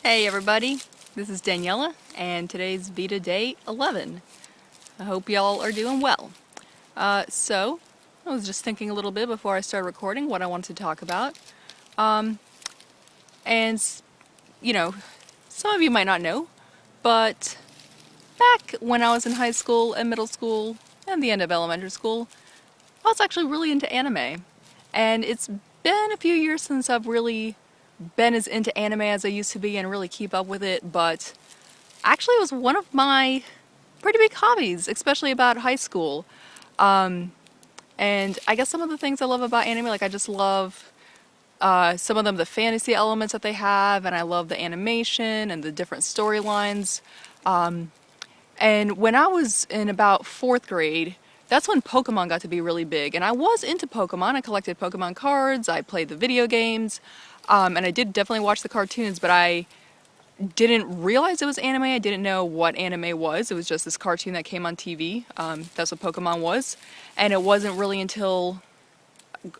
Hey everybody, this is Daniela, and today's VEDA Day 11. I hope y'all are doing well. So, I was just thinking a little bit before I started recording what I wanted to talk about. And, you know, some of you might not know, but back when I was in high school and middle school and the end of elementary school, I was actually really into anime. And it's been a few years since I've really been as into anime as I used to be and really keep up with it, but actually it was one of my pretty big hobbies, especially about high school. And I guess some of the things I love about anime, like I just love some of them, the fantasy elements that they have, and I love the animation and the different storylines. And when I was in about fourth grade, that's when Pokemon got to be really big. And I was into Pokemon. I collected Pokemon cards, I played the video games, and I did definitely watch the cartoons, but I didn't realize it was anime. I didn't know what anime was. It was just this cartoon that came on TV. That's what Pokemon was. And it wasn't really until,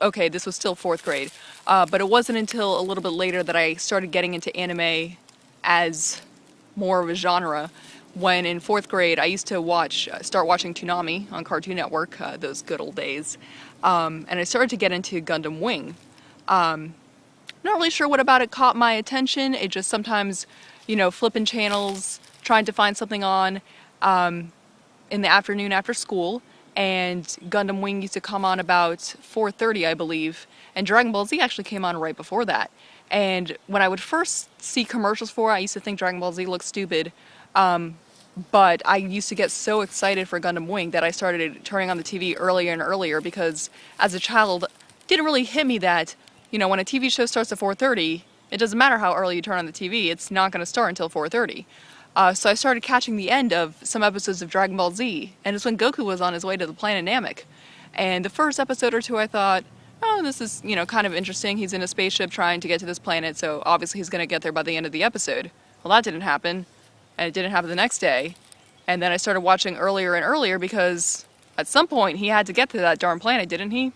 okay, this was still fourth grade, but it wasn't until a little bit later that I started getting into anime as more of a genre. When in fourth grade, I used to start watching Toonami on Cartoon Network, those good old days, and I started to get into Gundam Wing. Not really sure what about it caught my attention. It just sometimes, flipping channels, trying to find something on in the afternoon after school, and Gundam Wing used to come on about 4:30, I believe, and Dragon Ball Z actually came on right before that. And when I would first see commercials for it, I used to think Dragon Ball Z looked stupid. But I used to get so excited for Gundam Wing that I started turning on the TV earlier and earlier because as a child, it didn't really hit me that, when a TV show starts at 4:30, it doesn't matter how early you turn on the TV, it's not going to start until 4:30. So I started catching the end of some episodes of Dragon Ball Z, and it's when Goku was on his way to the planet Namek. And the first episode or two I thought, oh, this is, kind of interesting. He's in a spaceship trying to get to this planet, so obviously he's going to get there by the end of the episode. Well, that didn't happen. And it didn't happen the next day. And then I started watching earlier and earlier because at some point he had to get to that darn planet, didn't he?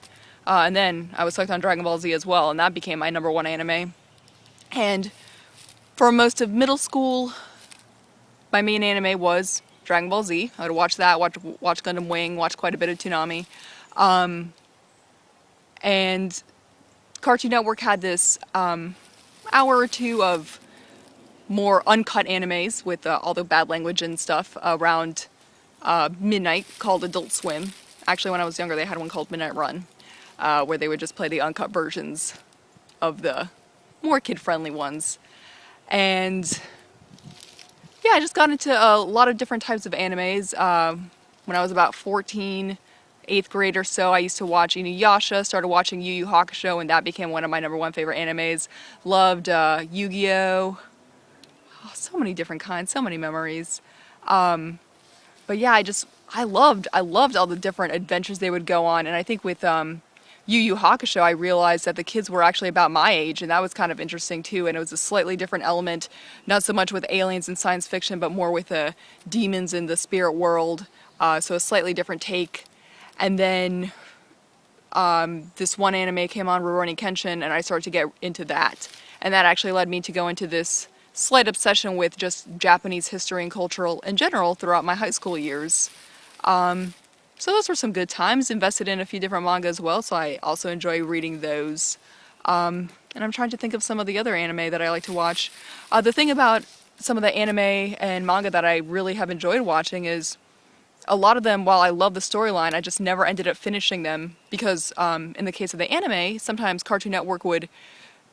And then I was hooked on Dragon Ball Z as well, and that became my #1 anime. And for most of middle school, my main anime was Dragon Ball Z. I would watch that, watch Gundam Wing, watch quite a bit of Toonami. And Cartoon Network had this hour or two of more uncut animes with all the bad language and stuff around midnight called Adult Swim. Actually, when I was younger, they had one called Midnight Run, where they would just play the uncut versions of the more kid-friendly ones. And yeah, I just got into a lot of different types of animes. When I was about 14, 8th grade or so, I used to watch Inuyasha, started watching Yu Yu Hakusho, and that became one of my #1 favorite animes. Loved Yu-Gi-Oh! Oh, so many different kinds, so many memories. But yeah, I loved all the different adventures they would go on, and I think with Yu Yu Hakusho, I realized that the kids were actually about my age, and that was kind of interesting too, and it was a slightly different element, not so much with aliens and science fiction, but more with the demons in the spirit world, so a slightly different take. And then this one anime came on, Rurouni Kenshin, and I started to get into that, and that actually led me to go into this slight obsession with just Japanese history and cultural in general throughout my high school years. So those were some good times. Invested in a few different manga as well, so I also enjoy reading those. And I'm trying to think of some of the other anime that I like to watch. The thing about some of the anime and manga that I really have enjoyed watching is a lot of them, while I love the storyline, I just never ended up finishing them because in the case of the anime, sometimes Cartoon Network would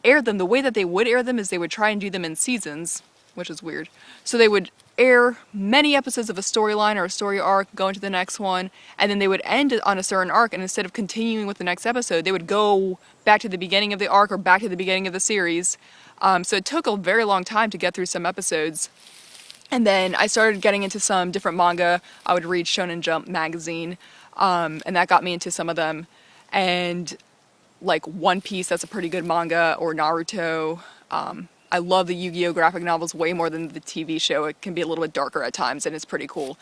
air them. The way that they would air them is they would try and do them in seasons, which is weird. So they would air many episodes of a storyline or a story arc, go into the next one, and then they would end on a certain arc, and instead of continuing with the next episode, they would go back to the beginning of the arc or back to the beginning of the series. So it took a very long time to get through some episodes. And then I started getting into some different manga. I would read Shonen Jump magazine, and that got me into some of them. And like One Piece, that's a pretty good manga, or Naruto. I love the Yu-Gi-Oh! Graphic novels way more than the TV show. It can be a little bit darker at times, and it's pretty cool.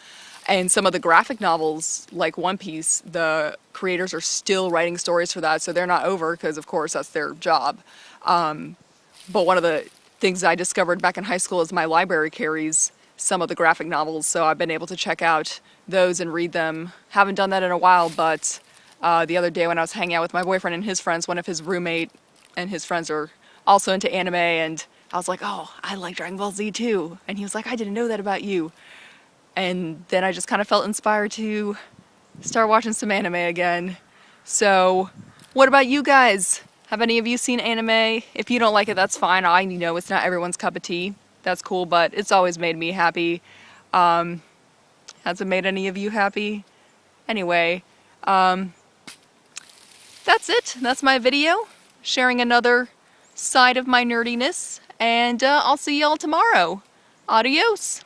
And some of the graphic novels, like One Piece, the creators are still writing stories for that, so they're not over, because of course that's their job. But one of the things I discovered back in high school is my library carries some of the graphic novels, so I've been able to check out those and read them. Haven't done that in a while, but the other day when I was hanging out with my boyfriend and his friends, one of his roommate and his friends are also into anime, and I was like, oh, I like Dragon Ball Z too. And he was like, I didn't know that about you. And then I just kind of felt inspired to start watching some anime again. So, what about you guys? Have any of you seen anime? If you don't like it, that's fine. I know it's not everyone's cup of tea. That's cool, but it's always made me happy. Has it made any of you happy? Anyway, that's it. That's my video, sharing another side of my nerdiness, and I'll see y'all tomorrow. Adios!